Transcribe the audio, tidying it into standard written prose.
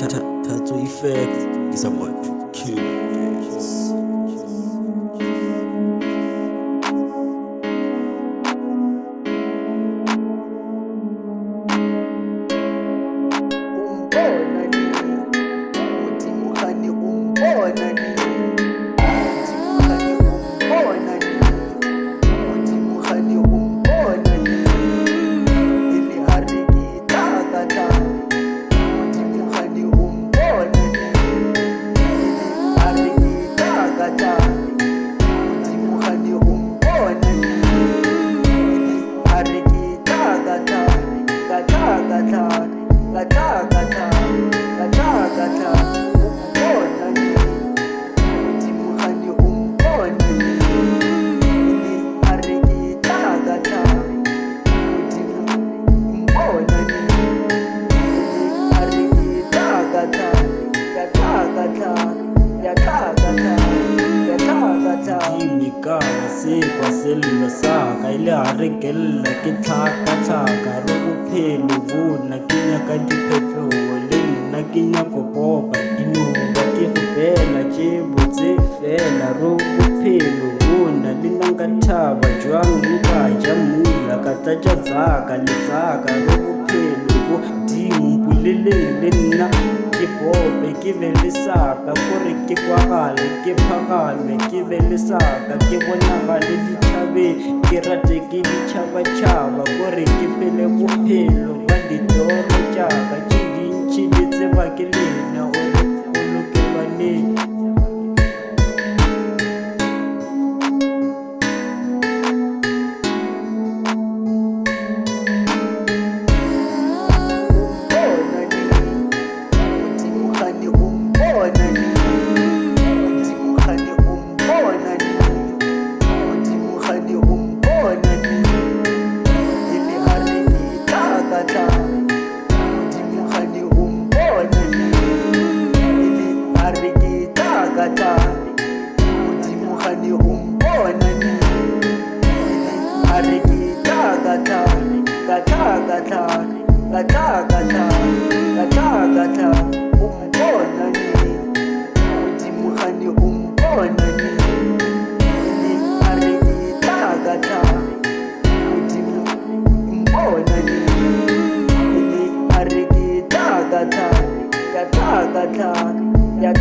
Tattoo effect is about to kill this. Kwa sello saka ile a re kella ke tlhaka re bophelo bona ke nyaka diphetogo le nna ke nyako popa dinoba ke fela tše botse fela ro bophelo bona le nna nka thaba jwang nka ja mula ka tlatša tsaka le tsaka ro bophelo bo dimpuleleng le nna ke pope ke be le saka gore ke kwagale ke phagame ke be le saka ke bonagale ditšhabeng ke rate ke ditšhabatšhaba gore ke phele bophelo ba ditoro tšaka tše dintšhi le tseba ke lena gore o lokelwaneng. Ya